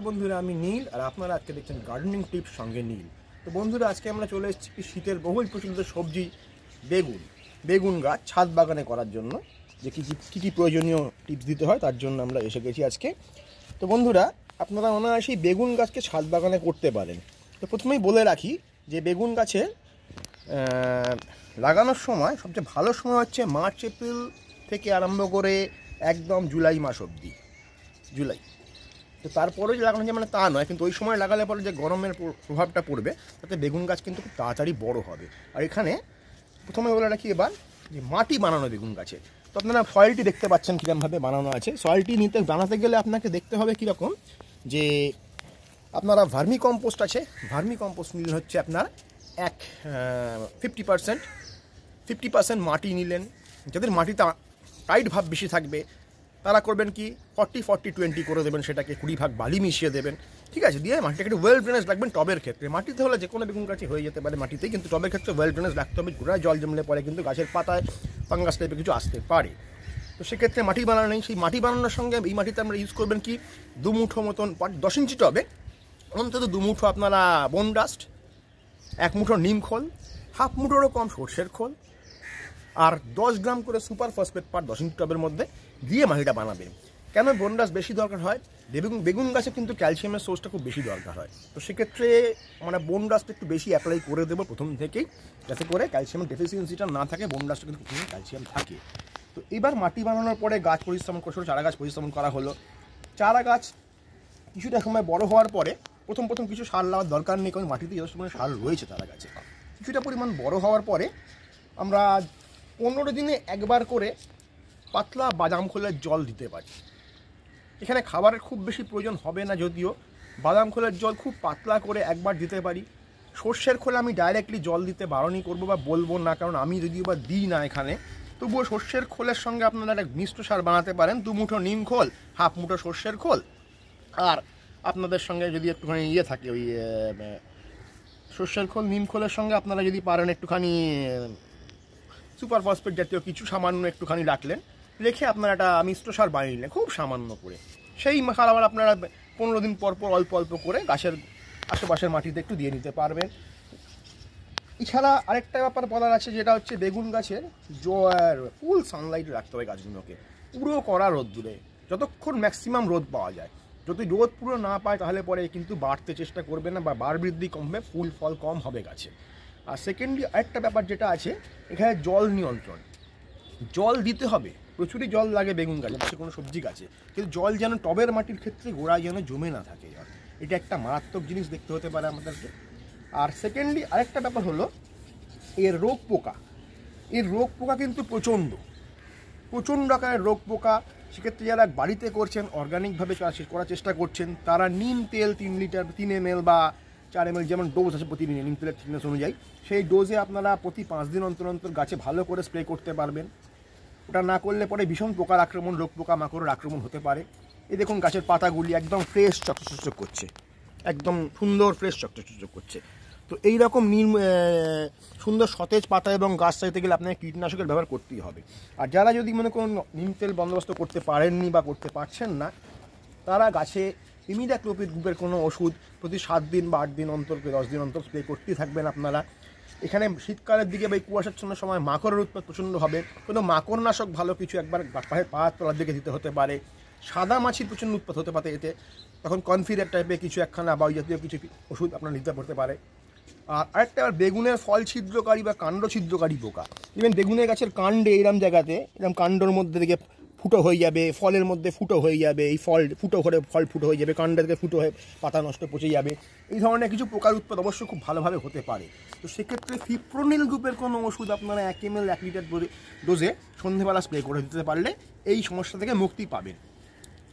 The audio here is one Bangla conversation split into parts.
বন্ধুরা, আমি নীল আর আপনারা আজকে দেখছেন গার্ডেনিং টিপস সঙ্গে নীল। তো বন্ধুরা, আজকে আমরা চলে এসেছি শীতের বহুল প্রচলিত সবজি বেগুন গাছ ছাদ বাগানে করার জন্য যে কী প্রয়োজনীয় টিপস দিতে হয় তার জন্য আমরা এসে গেছি আজকে। তো বন্ধুরা, আপনারা অনায়াসেই বেগুন গাছকে ছাদ বাগানে করতে পারেন। তো প্রথমেই বলে রাখি যে বেগুন গাছের লাগানোর সময় সবচেয়ে ভালো সময় হচ্ছে মার্চ এপ্রিল থেকে আরম্ভ করে একদম জুলাই মাস অবধি। জুলাই তো তারপরে যে লাগানো যায় মানে তা নয়, কিন্তু ওই সময় লাগালে পরে যে গরমের প্রভাবটা পড়বে তাতে বেগুন গাছ কিন্তু খুব তাড়াতাড়ি বড় হবে। আর এখানে প্রথমে বলে রাখি এবার যে মাটি বানানো বেগুন গাছে। তো আপনারা সয়েলটি দেখতে পাচ্ছেন কীরকমভাবে বানানো আছে। সয়েলটি বানাতে গেলে আপনাকে দেখতে হবে কীরকম, যে আপনারা ভার্মি কম্পোস্ট আছে, ভার্মি কম্পোস্ট নিলে হচ্ছে আপনার 50% মাটি নিলেন। যাদের মাটিতে টাইট ভাব বেশি থাকবে তারা করবেন কি 40-40-20 করে দেবেন, সেটাকে 20 ভাগ বালি মিশিয়ে দেবেন, ঠিক আছে। দিয়ে মাটিটাকে একটু ওয়েল ড্রেনেজ রাখবেন। টবের ক্ষেত্রে মাটিতে হলে যে কোনো বেগুন গাছে হয়ে যেতে পারে মাটিতেই, কিন্তু টবের ক্ষেত্রে ওয়েল ড্রেনেজ রাখতে হবে। গোড়ায় জল জমলে পরে কিন্তু গাছের পাতায় ফাঙ্গাস টাইপের কিছু আসতে পারে। তো সেক্ষেত্রে মাটি বানানো নেই। সেই মাটি বানানোর সঙ্গে এই মাটিতে আমরা ইউজ করবেন কি 2 মুঠো মতন 10 ইঞ্চি টবে অন্তত 2 মুঠো আপনারা বোন ডাস্ট, 1 মুঠো নিম খোল, 1/2 মুঠোরও কম সর্ষের খোল, আর 10 গ্রাম করে সুপার ফসফেট পার 10 ইঞ্চি টবের মধ্যে দিয়ে মাটিটা বানাবেন। কেন বোনডাস বেশি দরকার হয়? বেগুন গাছে কিন্তু ক্যালসিয়ামের সোর্সটা খুব বেশি দরকার হয়। তো সেক্ষেত্রে মানে বোনডাসটা একটু বেশি অ্যাপ্লাই করে দেবো প্রথম থেকেই, যাতে করে ক্যালসিয়ামের ডেফিসিয়েন্সিটা না থাকে। বোনডাসটা কিন্তু প্রথমে ক্যালসিয়াম থাকে। তো এবার মাটি বানানোর পরে গাছ পরিশ্রমণ করে চারা গাছ পরিশ্রমণ করা হলো। চারা গাছ কিছুটা সময় বড় হওয়ার পরে প্রথম কিছু সার দেওয়ার দরকার নেই, কারণ মাটিতে যথেষ্ট পরিমাণে সার রয়েছে চারা গাছে। কিছুটা পরিমাণ বড় হওয়ার পরে আমরা 15 দিনে একবার করে পাতলা বাদাম খোলের জল দিতে পারি। এখানে খাবারের খুব বেশি প্রয়োজন হবে না, যদিও বাদাম খোলের জল খুব পাতলা করে একবার দিতে পারি। সর্ষের খোলে আমি ডাইরেক্টলি জল দিতে বারণই করবো বা বলবো না, কারণ আমি যদিও বা দিই না এখানে। তবুও সর্ষের খোলের সঙ্গে আপনারা একটা মিশ্র সার বানাতে পারেন। 2 মুঠো নিম খোল, 1/2 মুঠো সর্ষের খোল, আর আপনাদের সঙ্গে যদি একটুখানি থাকে ওই সর্ষের খোল নিম খোলের সঙ্গে আপনারা যদি পারেন একটুখানি সুপার ফসফেট জাতীয় কিছু সামান্য একটুখানি রাখলেন, রেখে আপনারা একটা মিশ্র সার বানিয়ে নিলেন খুব সামান্য করে। সেই সার আবার আপনারা 15 দিন পর অল্প অল্প করে গাছের আশেপাশের মাটিতে একটু দিয়ে নিতে পারবেন। এছাড়া আরেকটা ব্যাপার বলার আছে, যেটা হচ্ছে বেগুন গাছের ফুল সানলাইট রাখতে হবে গাছগুলোকে, পুরো কড়া রোদ্দুরে, যতক্ষণ ম্যাক্সিমাম রোদ পাওয়া যায়। যদি রোদ পুরো না পায় তাহলে পরে কিন্তু বাড়তে চেষ্টা করবে না বা বার বৃদ্ধি কমবে, ফুল ফল কম হবে গাছে। আর সেকেন্ডলি আরেকটা ব্যাপার যেটা আছে, এখানে জল নিয়ন্ত্রণ। জল দিতে হবে, প্রচুরই জল লাগে বেগুন গাছে সে কোনো সবজি গাছে, কিন্তু জল যেন টবের মাটির ক্ষেত্রে গোড়ায় যেন জমে না থাকে। এটা একটা মারাত্মক জিনিস দেখতে হতে পারে আমাদেরকে। আর সেকেন্ডলি আরেকটা ব্যাপার হলো এর রোগ পোকা কিন্তু প্রচণ্ড আকারের রোগ পোকা। সেক্ষেত্রে যারা বাড়িতে করছেন, অর্গানিকভাবে করার চেষ্টা করছেন, তারা নিম তেল 3 লিটার 3 ml বা 4 ml যেমন ডোজ আছে প্রতিদিন নিম তেলের থিকনেস অনুযায়ী, সেই ডোজে আপনারা প্রতি 5 দিন অন্তর গাছে ভালো করে স্প্রে করতে পারবেন। ওটা না করলে পরে ভীষণ পোকার আক্রমণ, রোগ পোকা মাকড়ের আক্রমণ হতে পারে। এই দেখুন গাছের পাতাগুলি একদম ফ্রেশ চকচক করছে, একদম সুন্দর ফ্রেশ চকচক করছে। তো এইরকম সুন্দর সতেজ পাতা এবং গাছ চাইতে গেলে আপনাকে কীটনাশকের ব্যবহার করতেই হবে। আর যারা যদি মনে করুন নিম তেল বন্দোবস্ত করতে পারেননি বা করতে পারছেন না, তারা গাছে ইমিডাক্লোপিড গ্রুপের কোনো ওষুধ প্রতি 7 দিন বা 8 দিন অন্তর 10 দিন অন্তর স্প্রে করতেই থাকবেন আপনারা। এখানে শীতকালের দিকে বা কুয়াশাচ্ছন্ন সময় মাকড়ের উৎপাত প্রচণ্ড হবে, কোনো মাকড়নাশক ভালো কিছু একবার পায়ের তলার দিকে দিতে হতে পারে। সাদা মাছির প্রচণ্ড উৎপাত হতে পারে এতে, তখন কনফিডের টাইপের কিছু একখানা বা ওই জাতীয় কিছু ওষুধ আপনার নিতে পড়তে পারে। আর আরেকটা বেগুনের ফল ছিদ্রকারী বা কাণ্ড ছিদ্রকারী পোকা। ইভেন বেগুনের গাছের কাণ্ডে এরম জায়গাতে এরম কাণ্ডর মধ্যে থেকে ফুটো হয়ে যাবে, ফলের মধ্যে ফুটো হয়ে যাবে, এই ফল ফুটো হয়ে যাবে, কাণ্ডে থেকে ফুটো হয়ে পাতা নষ্ট পচে যাবে, এই ধরনের কিছু পোকার উৎপাদ অবশ্যই খুব ভালোভাবে হতে পারে। তো সেক্ষেত্রে ফিপ্রোনিল গ্রুপের কোনো ওষুধ আপনারা 1 ml 1 লিটার ডোজে সন্ধ্যেবেলা স্প্রে করে দিতে পারলে এই সমস্যা থেকে মুক্তি পাবেন।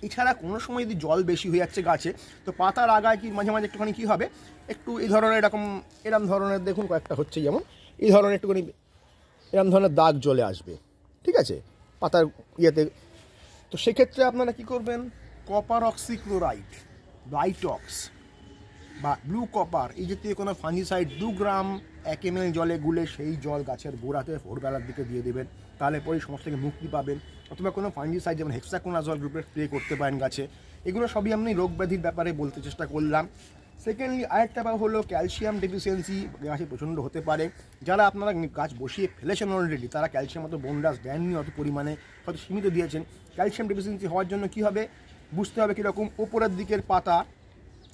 এছাড়া কোনো সময় যদি জল বেশি হয়ে যাচ্ছে গাছে, তো পাতার আগায় কি মাঝে মাঝে একটুখানি কী হবে, একটু এই ধরনের এরম ধরনের দেখুন কয়েকটা হচ্ছে, যেমন এই ধরনের একটুখানি এরম ধরনের দাগ চলে আসবে, ঠিক আছে, পাতার ইয়েতে। তো সেক্ষেত্রে আপনারা কি করবেন, কপার অক্সিক্লোরাইড, ব্লাইটক্স বা ব্লু কপার এই জাতীয় কোনো ফাঙ্গিসাইড 2 গ্রাম 1 ml জলে গুলে সেই জল গাছের গোড়াতে ভোরবেলার দিকে দিয়ে দেবেন, তাহলে পরে সমস্ত থেকে মুক্তি পাবেন। অথবা কোনো ফাঙ্গিসাইড যেমন হেক্সাকোনাজল গ্রুপের স্প্রে করতে পারেন গাছে। এগুলো সবই আমি রোগ ব্যাধির ব্যাপারে বলতে চেষ্টা করলাম। সেকেন্ডলি আরেকটা ব্যাপার হলো ক্যালসিয়াম ডেফিসিয়েন্সি গাছে প্রচণ্ড হতে পারে। যারা আপনারা গাছ বসিয়ে ফেলেছেন অলরেডি, তারা ক্যালসিয়াম অত বোনডাস দেননি, অত পরিমাণে হয়তো সীমিত দিয়েছেন। ক্যালসিয়াম ডেফিসিয়েন্সি হওয়ার জন্য কী হবে বুঝতে হবে, কীরকম ওপরের দিকের পাতা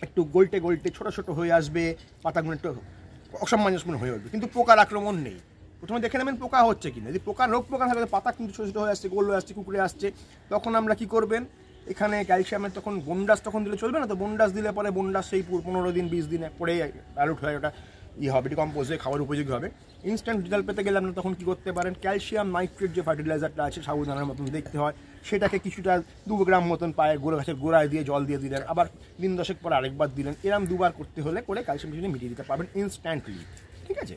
একটু গোলটে গোলটে ছোটো ছোটো হয়ে আসবে, পাতাগুলো একটু অসামঞ্জস্যপূর্ণ হয়ে উঠবে, কিন্তু পোকার আক্রমণ নেই। প্রথমে দেখে নেবেন পোকা হচ্ছে কিনা। যদি পোকা রোগ পোকা থাকে, পাতা কিন্তু ছোটো ছোটো হয়ে আসছে, গোল হয়ে আসছে, কুকুরে আসছে, তখন আমরা কী করবেন, এখানে ক্যালসিয়ামের তখন বোনডাস তখন দিলে চলবে না। তো বোনডাস দিলে পরে বোনডাস সেই 15 দিন 20 দিনে পরে অ্যাডাল্ট হয়ে ওটা হবে, ডিকম্পোজ হয়ে খাওয়ার উপযোগী হবে। ইনস্ট্যান্ট রেজাল্ট পেতে গেলে আপনারা তখন কী করতে পারেন, ক্যালসিয়াম নাইট্রেট যে ফার্টিলাইজারটা আছে সাবুদানার মতন দেখতে হয়, সেটাকে কিছুটা 2 গ্রাম মতন পায়ে গাছের গোড়ায় দিয়ে জল দিয়ে দিলেন, আবার দিন 10 পরে আরেকবার দিলেন। এরম 2 বার করতে হলে করে ক্যালসিয়াম মিটিয়ে দিতে পারবেন ইনস্ট্যান্টলি। ঠিক আছে,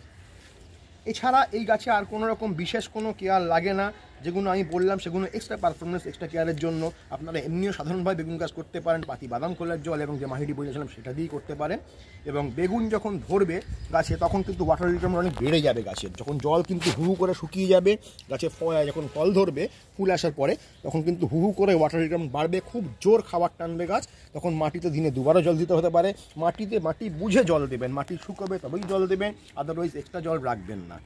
এছাড়া এই গাছে আর কোনো রকম বিশেষ কোনো কেয়ার লাগে না। যেগুলো আমি বললাম সেগুলো এক্সট্রা পারফরমেন্স, এক্সট্রা কেয়ারের জন্য আপনারা এমনিও সাধারণভাবে বেগুন গাছ করতে পারেন। পাতি বাদাম খোলার জল এবং যে মাহিটি বলেছিলাম সেটা দিয়েই করতে পারেন। এবং বেগুন যখন ধরবে গাছে, তখন কিন্তু ওয়াটার রিকোয়ারমেন্ট অনেক বেড়ে যাবে গাছের। যখন জল কিন্তু হু হু করে শুকিয়ে যাবে, গাছে যখন ফল ধরবে ফুল আসার পরে, তখন কিন্তু হু হু করে ওয়াটার রিকোয়ারমেন্ট বাড়বে, খুব জোর খাবার টানবে গাছ। তখন মাটিতে দিনে 2 বারও জল দিতে হতে পারে। মাটি বুঝে জল দেবেন, মাটি শুকোবে তবেই জল দেবেন, আদারওয়াইজ এক্সট্রা জল রাখবেন না।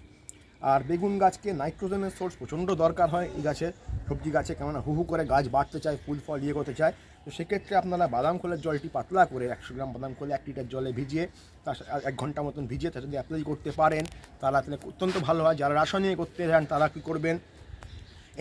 আর বেগুন গাছকে নাইট্রোজেনের সোর্স প্রচণ্ড দরকার হয় এই গাছে, সবজি গাছে, কেননা হু হু করে গাছ বাড়তে চায়, ফুল ফল করতে চায়। তো সেক্ষেত্রে আপনারা বাদাম খোলের জলটি পাতলা করে 100 গ্রাম বাদাম খোলে 1 লিটার জলে ভিজিয়ে, তার 1 ঘন্টা মতন ভিজিয়ে তার যদি অ্যাপ্লাই করতে পারেন, তাহলে অত্যন্ত ভালো হয়। যারা রাসায়নিক করতে চান তারা কী করবেন,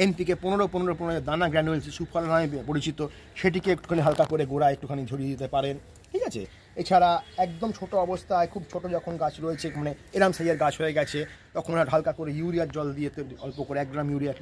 এনপিকে 15-15-15 দানা গ্র্যানুয়েলস সুফল নামে পরিচিত, সেটিকে একটুখানি হালকা করে গোড়ায় একটুখানি ঝরিয়ে দিতে পারেন। ঠিক আছে, এছাড়া একদম ছোট অবস্থায়, খুব ছোট যখন গাছ রয়েছে, মানে এরম সাইজের গাছ হয়ে গেছে, তখন হালকা করে ইউরিয়ার জল দিয়ে, অল্প করে 1 গ্রাম ইউরিয়ার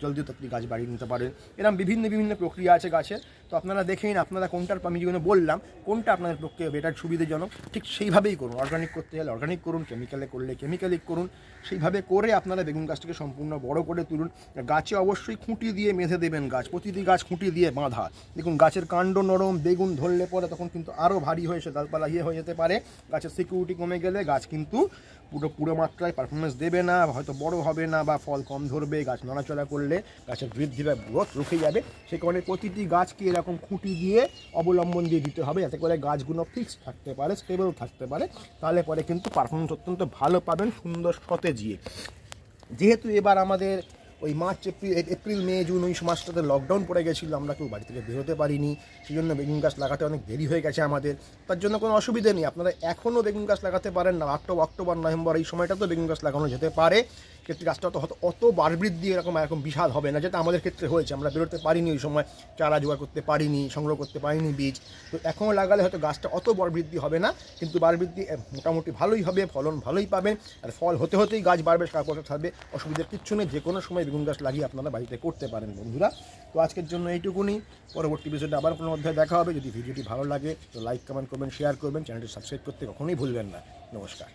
জল দিয়ে আপনি গাছ বাড়িয়ে নিতে পারেন। এরকম বিভিন্ন প্রক্রিয়া আছে গাছের। তো আপনারা দেখেন আপনারা কোনটার, আমি যেগুলো বললাম কোনটা আপনাদের পক্ষে বেটার সুবিধাজনক, ঠিক সেইভাবেই করুন। অর্গানিক করতে গেলে অর্গানিক করুন, কেমিক্যালে করলে কেমিক্যালিক করুন। সেইভাবে করে আপনারা বেগুন গাছটাকে সম্পূর্ণ বড় করে তুলুন। গাছে অবশ্যই খুঁটি দিয়ে বেঁধে দেবেন গাছ, প্রতিটি গাছ খুঁটি দিয়ে বাঁধা। দেখুন গাছের কাণ্ড নরম, বেগুন ধরলে পরে তখন কিন্তু আরও ভারী হয়ে সে ডালপালা হয়ে যেতে পারে। গাছের সিকিউরিটি কমে গেলে গাছ কিন্তু পুরো মাত্রায় পারফরমেন্স দেবে না, হয়তো বড় হবে না, বা ফল কম ধরবে। গাছ নড়াচড়া করলে গাছের বৃদ্ধি বা গ্রোথ রুখে যাবে। সে কারণে প্রতিটি গাছকে এরকম খুঁটি দিয়ে অবলম্বন দিয়ে দিতে হবে, যাতে করে গাছগুলো ফিক্সড থাকতে পারে, স্টেবল থাকতে পারে। তাহলে পরে কিন্তু পারফরমেন্স অত্যন্ত ভালো পাবেন, সুন্দর সতেজিয়ে। যেহেতু এবার আমাদের ওই মার্চ এপ্রিল মে জুন ওই মাসটাতে লকডাউন পড়ে গেছিলো, আমরা কেউ বাড়ি থেকে বেরোতে পারিনি, সেই জন্য বেগুন গাছ লাগাতে অনেক দেরি হয়ে গেছে আমাদের। তার জন্য কোনো অসুবিধা নেই, আপনারা এখনও বেগুন গাছ লাগাতে পারেন না। অক্টোবর নভেম্বর এই সময়টা তো বেগুন গাছ লাগানো যেতে পারে। ক্ষেত্রে গাছটা অত বাড়বৃদ্ধি এরকম বিশাল হবে না, যেটা আমাদের ক্ষেত্রে হয়েছে। আমরা বেরোতে পারিনি ওই সময়, চারা জোগাড় করতে পারিনি, সংগ্রহ করতে পারিনি বীজ। তো এখনও লাগালে হয়তো গাছটা অত বাড়বৃদ্ধি হবে না, কিন্তু বাড়বৃদ্ধি মোটামুটি ভালোই হবে, ফলন ভালোই পাবেন। আর ফল হতেই গাছ বাড়বে, সারা বছর থাকবে, অসুবিধার কিচ্ছু নেই। যে কোনো সময় বেগুন গাছ লাগিয়ে আপনারা বাড়িতে করতে পারেন বন্ধুরা। তো আজকের জন্য এইটুকুনি। পরবর্তী এপিসোডে আবার কোনো অধ্যায়ে দেখা হবে। যদি ভিডিওটি ভালো লাগে তো লাইক, কমেন্ট করবেন, শেয়ার করবেন, চ্যানেলটি সাবস্ক্রাইব করতে কখনোই ভুলবেন না। নমস্কার।